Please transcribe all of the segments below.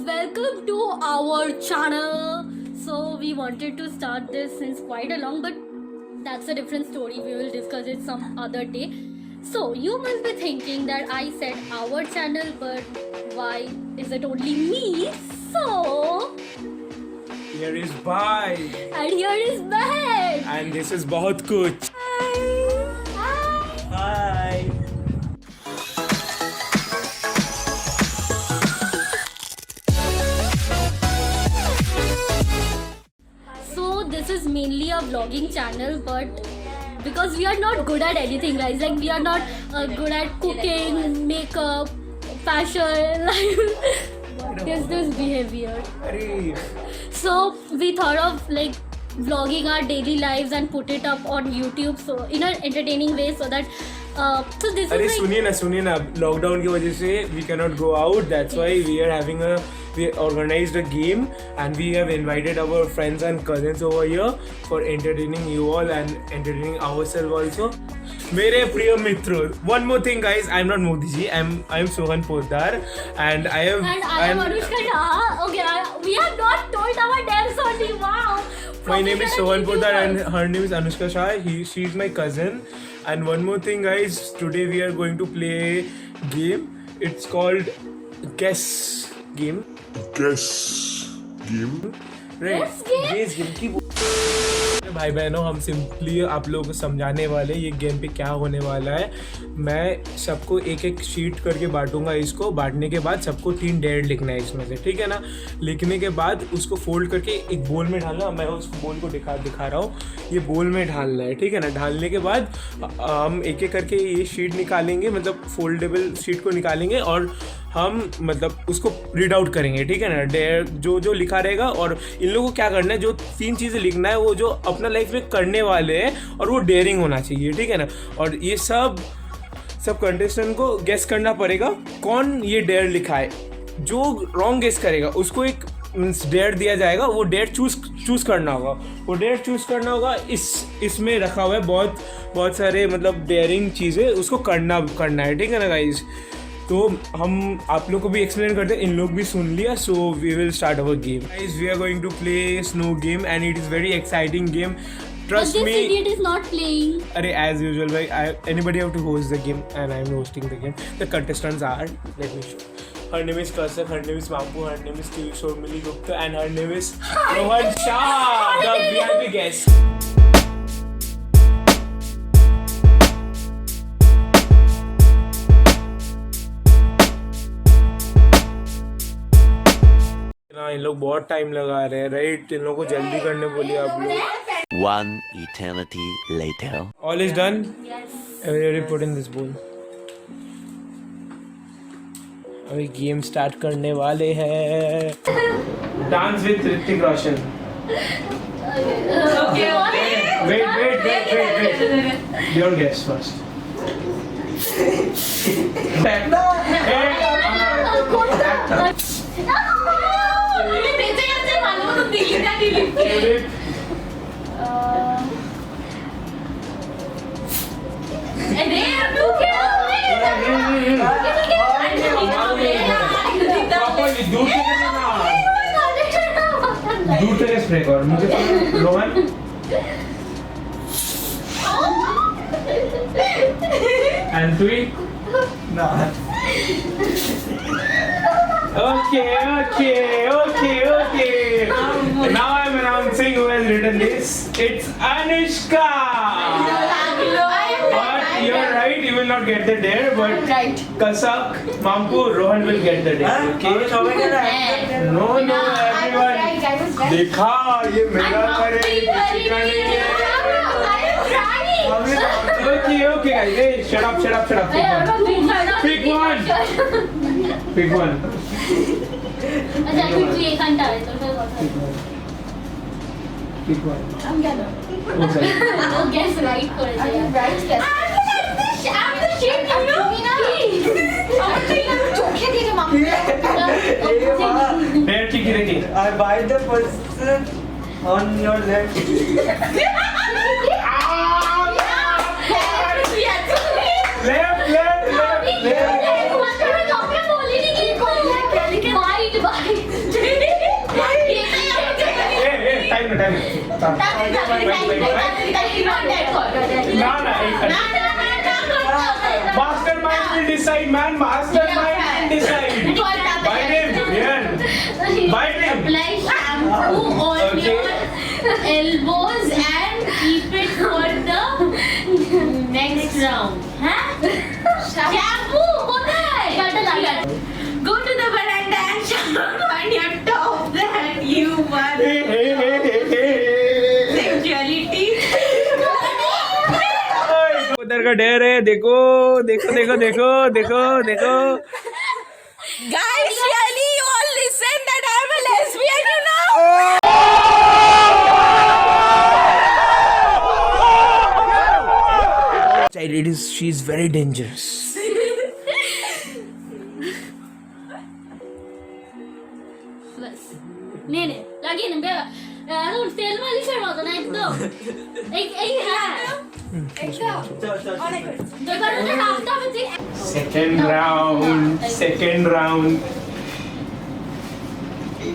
welcome to our channel. So we wanted to start this since quite a long, but that's a different story. We will discuss it some other day. So you must be thinking that I said our channel, but why is it only me? So Here is Bhai and here is Behan. and this is बहुत कुछ. Hi. So this is mainly a vlogging channel, but because we are not good at anything, guys, like we are not good at cooking, makeup, fashion, what is this behavior? अरे So we thought of like vlogging our daily lives and put it up on YouTube, so in an entertaining way, so that so this अरे is like सुनिए ना lockdown की वजह से we cannot go out. That's why we organized a game and we have invited our friends and cousins over here for entertaining you all and entertaining ourselves also. मेरे प्रिय मित्रों, one more thing guys, I'm not Modi ji, I'm Sohan Poddar and I am Anushka Shah. Okay, we have not told our names only. Wow. My name is Sohan Professional Poddar and YouTuber. her name is Anushka Shah. She's my cousin. And one more thing guys, today we are going to play a game. It's called Guess Game. Guess game. Right? Guess game? Guess Game की भाई बहनों, हम simply आप लोगों को समझाने वाले ये गेम पे क्या होने वाला है. मैं सबको एक एक शीट करके बांटूंगा. इसको बांटने के बाद सबको 3 डेयर लिखना है इसमें से, ठीक है ना. लिखने के बाद उसको फोल्ड करके एक बोल में डालना. मैं उस बोल को दिखा रहा हूँ. ये बोल में डालना है, ठीक है ना. डालने के बाद हम एक एक करके ये शीट निकालेंगे, मतलब फोल्डेबल शीट को निकालेंगे और हम मतलब उसको रीड आउट करेंगे, ठीक है ना. डेयर जो लिखा रहेगा. और इन लोगों को क्या करना है, जो 3 चीज़ें लिखना है वो जो अपना लाइफ में करने वाले हैं और वो डेयरिंग होना चाहिए, ठीक है ना. और ये सब कंटेस्टेंट को गेस करना पड़ेगा कौन ये डेयर लिखा है. जो रॉन्ग गेस करेगा उसको एक मीन्स डेयर दिया जाएगा. वो डेयर चूज़ करना होगा. वो डेयर चूज़ करना होगा. इसमें रखा हुआ है बहुत सारे मतलब डेयरिंग चीज़ें, उसको करना है, ठीक है ना गाइज. तो हम आप लोग को भी एक्सप्लेन करते हैं, इन लोग भी सुन लिया. So we will start our game. Guys, we are going to play snow game and it is very exciting game. But Trust this me. idiot is not playing. Arey, as usual, anybody have to host the game, and I'm hosting the game. The contestants are, let me show. Her name is Kausak, her name is Mampu, her name is Shormili Gupta, and her name is Rohan Shah, the VIP guest. ना इन लोग बहुत time लगा रहे हैं, right. इन लोगों को जल्दी करने बोलिए आप लोग. One eternity later. All is done. Yes. Everybody put in this bowl. अभी गेम स्टार्ट करने वाले हैं. Dance with Hrithik Roshan. Okay. Wait. Your guess first. दूर से स्प्रे कर मुझे. Rohan. And 3. No. Okay. Now I'm announcing who has written this. It's Anushka. But you're right, you will not get the dare. But Right. Kausak, Mampu, Rohan will get the dare. Okay? No, everyone. देखा ये मेरा करे किसी का नहीं है. Okay guys, hey, shut up. Pick one. अच्छा quickly एक घंटा है तो फिर Pick one. हम क्या करें? Oh, sorry. वो guess right करेंगे. Right guess. I'm the shit, you know. Dare ठीक ही रखिए. I buy the person on your left. Left. White. Mastermind will decide, man. Mastermind will decide. Bite him. Yeah. Bite him. Apply shampoo on your elbows and keep it for the next round. Huh? Shampoo, go to the veranda and shampoo on your top that you were sexuality. उधर का ढेर है, देखो देखो देखो देखो देखो देखो. Guys, really, you all listen that I'm a lesbian, you know? She's very dangerous. बस नहीं लगी ना बे तेल मालिश करवा दो ना एकदम एक है Second round.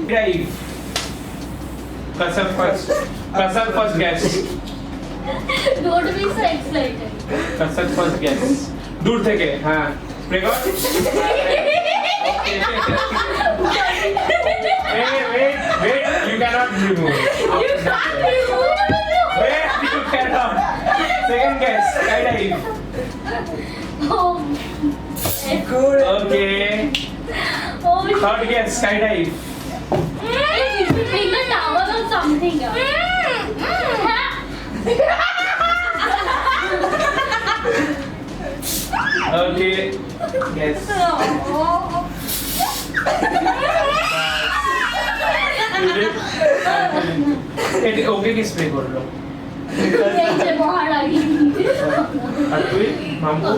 Drive. Kasar first guess. Don't be so excited. Kasar first guess. दूर थे के हाँ. Break out. Wait. You cannot remove. You can't remove. Wait, you cannot. Second guess. Skydive. Oh. Okay. Oh. Third guess. Skydive. Make the tower or something. Okay. Yes. Okay की spray कर लो. बाहर आ गई. अटवी मामू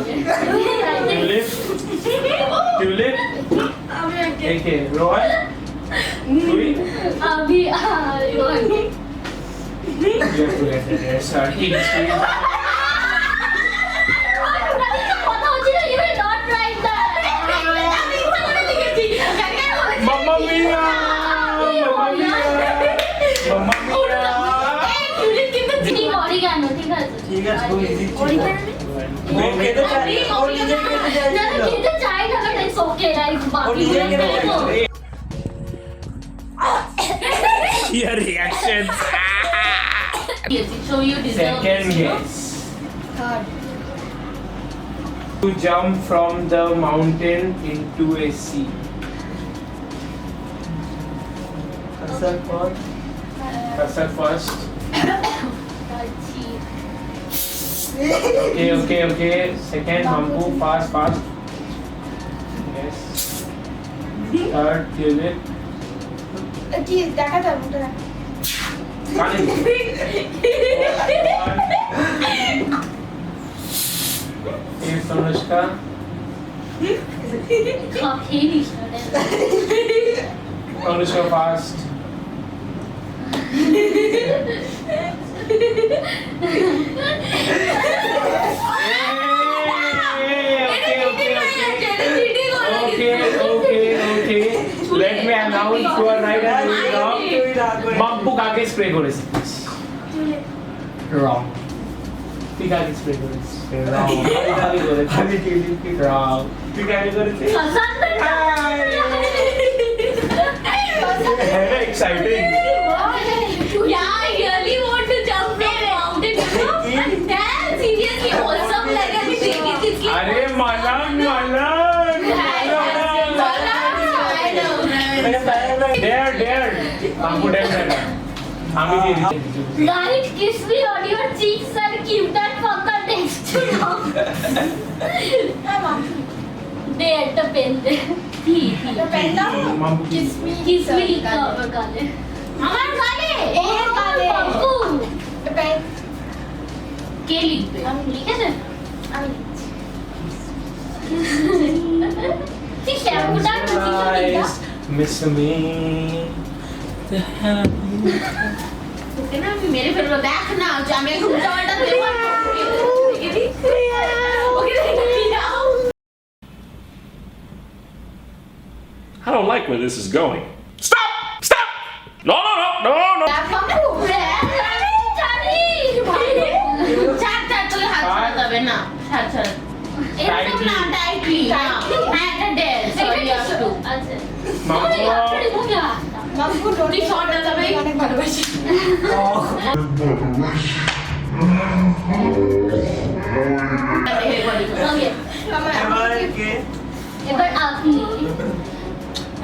tulip एक है रॉय तुई अभी आ रही Mamma mia! ठीक है तो इजी ओके तो Your reactions. So you deserve Second this, guess. To jump from the mountain into a sea. Kasar first. Okay. Second, Mampu, fast. Yes. Third, Tulip. Fine. Fifth, Anushka. Anushka, fast. Okay. Let me announce who are right and who is wrong. Mampu কাকে spray করেছে? Wrong. তুই কাকে spray করেছিস? Wrong. আমি টিউলিপকে wrong. তুই কাকে করেছিস? Very exciting. Yeah, I really want to jump from mountain, you know? Damn, seriously, awesome like a अरे मलन. Dare. Mampu dare. আমি দিয়ে দিচ্ছি. Right, kiss me on your cheeks and keep that fucker next to you. There, the pen there. Mampu Kiss me গালে. আমার গালে? এর গালে. বাবু. কে লিখবে? আমি লিখেছে? আমি লিখছি. তুই শ্যাম্পুটা Eyes, miss me. তোকে না আমি মেরে ফেলবো দেখ না যে আমি এখন উল্টাপাল্টা দেবো I don't like where this is going. Stop! No! দেখ বাবু ছাড় তোকে হাত ছাড়াতে হবে না ছাড় এরকম না টাইটলি হ্যাঁ এটা ডেল সরি একটু আচ্ছা মাম্পু মামকু ডোরি শর্ট দাও অনেক ভালোবাসি ওকে এবার কে এবার আপনি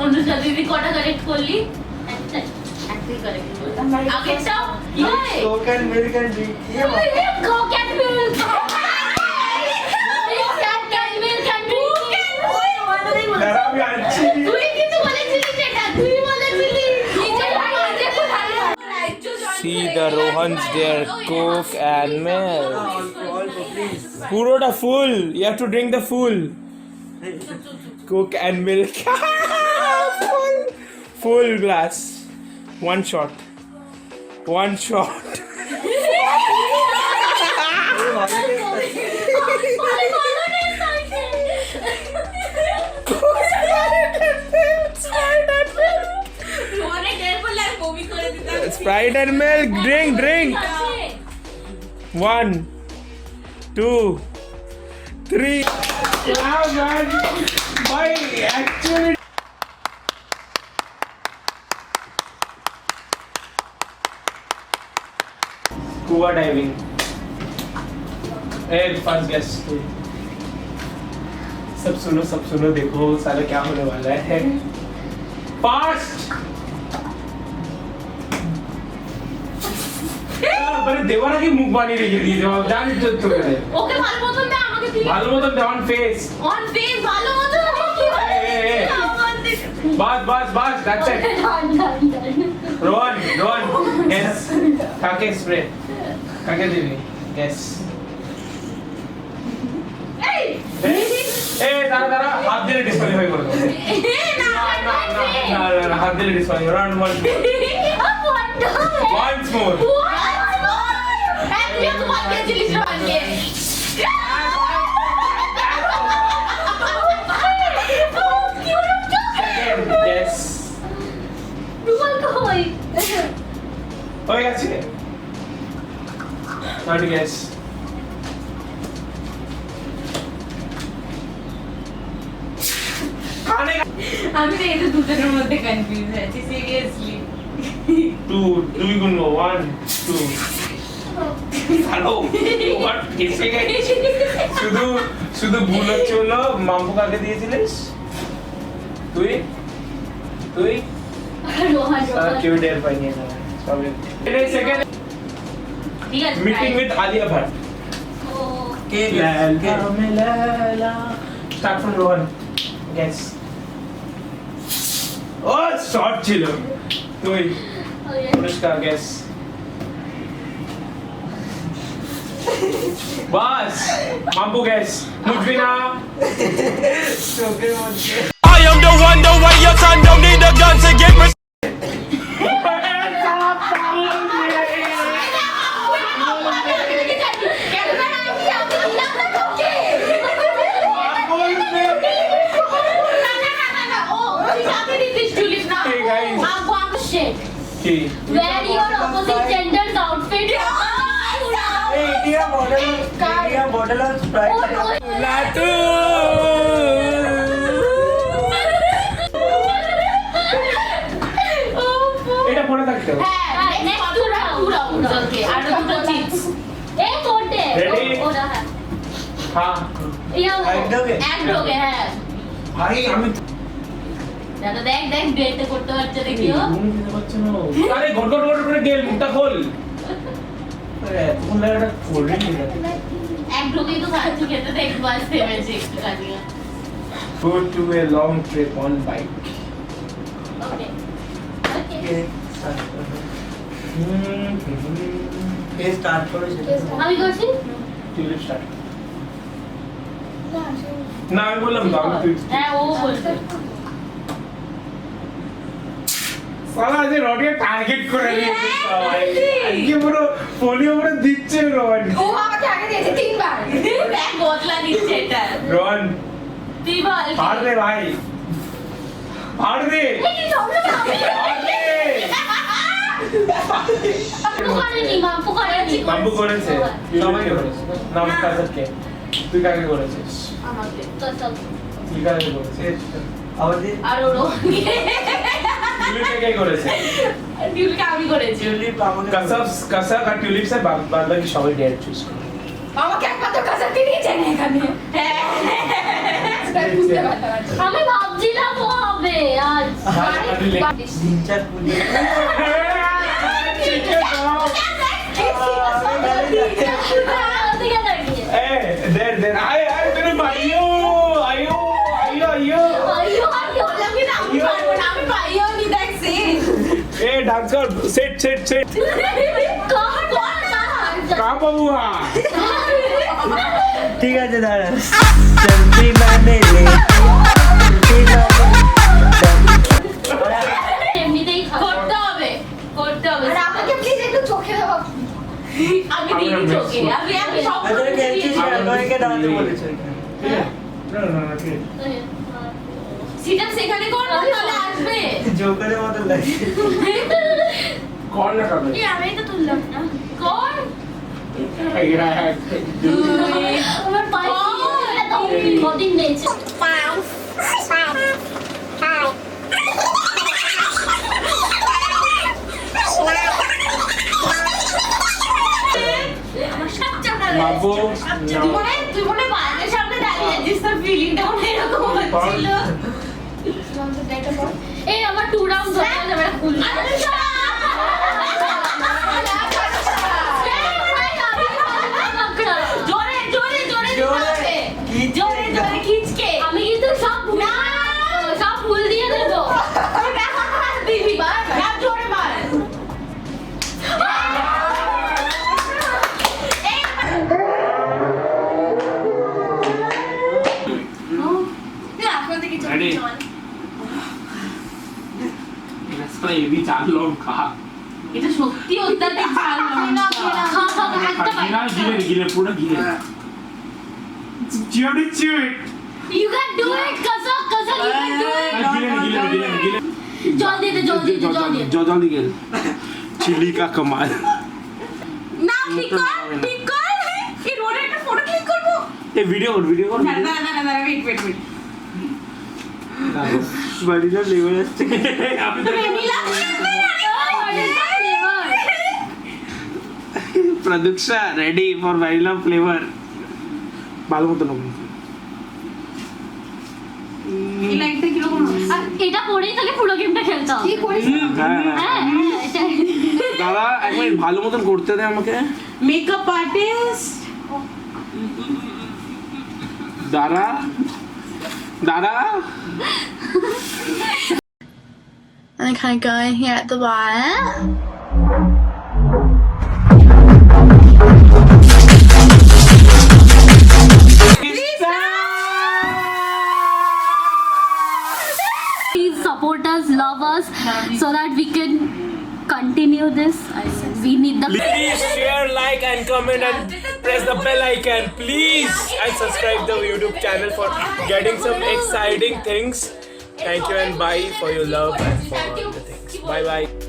অনুষা দিদি কটা কারেক্ট করলি একটা কারেক্ট আগেরটাও ইয়ে Coke and milk and drink ये बात Coke and milk. जरा भी अच्छी তুই কিন্তু বলেছিলি সেটা তুই বলেছিলি নিজে আগে কোথায় See the Rohans there, Coke and milk. all please Puroda full. You have to drink the full. Coke and milk. full glass. One shot. One shot. অনেক দেরি করলে আর বমি করে দিতাম Sprite and milk. Drink. 1, 2, 3. Wow, man. Why actually? Scuba diving. Hey, first guess. सब सुनो देखो साला क्या होने वाला है फास्ट बड़े देवाना की मुख बानी রেখে দিয়ে জবাব জানি তো তোকে ওকে ভালো মতন দে আমাকে দিবি ভালো মতন দেওয়ান ফেস অন ফেস ভালো মতন কি Hey, hey, hey. Bus that's it Rohan yes কাকে স্প্রে কাকে দিবি yes এই দাঁড়া হাত দিয়ে ডিসকোয়ালিফাই করে দাও না হাত দিয়ে disqualify round 1 once more yes হয়ে গেছে not guess খানে আমি তো এই দুটোর মধ্যে কনফিউজ আছি সিরিয়াসলি দুই গুণ 1 2 হ্যালো হোয়াট এসে গেছে শুধু ভুল হচ্ছে হলো মাম্পু কাকে দিয়েছিলিস তুই রোহন কেউ ডের পাইনি না সবে সেকেন্ড ঠিক আছে मीटिंग विद आलिया भट्ट के start from Rohan yes oh shot ছিল তুই পুরস্কার গেস বাস মাম্পু গেস মুজবিনা चोके मध्य I am the one your son don't need a gun to get respect. কি Wear your opposite gender's outfit. India model of Sprite লাটু এটা পড়ে থাকতে হবে Ready? হ্যাঁ ভাই আমি দেখ ডেটে করতে পারছে দেখিও আরে গট করে গেল মুখটা খোল আরে তখন লাগা কোল্ড ড্রিঙ্ক এক ঢোকেই তো খাচ্ছি খেতে দেখ বাস থেমেছে একটু কাজিয়া go to a long trip on bike Okay. के ये स्टार्ट करो আমি করছি টিউলিপ স্টার্ট না আমি বললাম তো আমি তুই হ্যাঁ ও বলছে সালা যে রডকে টার্গেট করে দিয়েছে সবাই আজকে পুরো পোলিও পুরো দিচ্ছে রন ও আমাকে আগে দিয়েছে তিনবার দেখ বদলা দিচ্ছে এটা রন তুই বল ফাড় দে ভাই ফাড় দে ফাড় দে মাম্পু করেনি বাম্বু করেছে সবাইকে করেছে নাম কাজকে তুই কাকে করেছিস আমাকে কসম তুই কাকে করেছিস আমাদের আর ওরও টিউলিপকে কে করেছে টিউলিপকে আমি করেছি টিউলিপ আমাদের কাসাক আর টিউলিপ সে বাদ বাকি সবাই ডেড চুজ করে আমাকে একমাত্র কাছে দিনই জানে এখানে আমি ভাবছিলাম ও হবে আজ তিন-চার পুজো দিকে দাঁড়িয়ে ए देर आए आए तेरे भाइयों आयो आयो आयो আইয়ো আইয়ো আমি না আমি পারবো না আমি পাইও নি দেখছি ए डांस कर सेट सेट सेट কর কর না कहां पर हुआ ঠিক আছে দাঁড়া সেলফি মানে লে এমনিতেই করতে হবে আর আমাকে প্লিজ একটু চোখে দাও আমি দিই চোখে আমি সব তোরা খেলছিস না তোকে দাঁড়াতে বলেছে ना ना ना ठीक সিটাপ সেখানে কর না তাহলে আসবে জোকারের মতো লাগে कौन ना कर আমি তো তুললাম না কর আমার পায়ে কদিন নেছে बाबू তুই মনে বাইরের সামনে দাঁড়িয়ে আছিস তোর ফিলিংটা মনে এরকম হচ্ছিল এই আমার 2 রাউন্ড ধরে যাবে না ফুল জোরে জোরে জোরে জোরে জোরে জোরে খিচকে আমি কিন্তু সব সব ফুল দিয়ে দেবো দিবি না জোরে মার Ready? রাস্তা এবি চার লঙ্কা এটা সত্যি অত্যাধিক ঝাল একটা গিলা গিলে গিলে পুরো গিলে চিওড়ি চিওড়ি You can do it, Kasak, Kasak, you can do it. গিলে গিলে গিলে গিলে জল দিয়ে দে, জল দিয়ে দে, জল দিয়ে দে। জল দিয়ে চিলি কা কমাল না ঠিক কর এই রোডে একটা ফটো ক্লিক করব এই ভিডিও কর না না না না ওয়েট বাড়ি যা লেগে যাচ্ছে আপনি তো ভ্যানিলা প্রদীক্ষা রেডি ফর ভ্যানিলা ফ্লেভার ভালো মতো নাও এই লাইটটা কি রকম আর এটা পরেই তাহলে পুরো গেমটা খেলতে হবে। কি করিস হ্যাঁ হ্যাঁ, এটাই। দাদা এক মিনিট ভালো মতন করতে দে আমাকে মেকআপ আর্টিস্ট দাঁড়া And then kind of going here at the bottom. Please support us, love us, so that we can continue this. We need the. Please share, like and comment and press the bell icon. Please and subscribe the YouTube channel for getting some exciting things. Thank you and bye for your love and for all the things. Bye bye.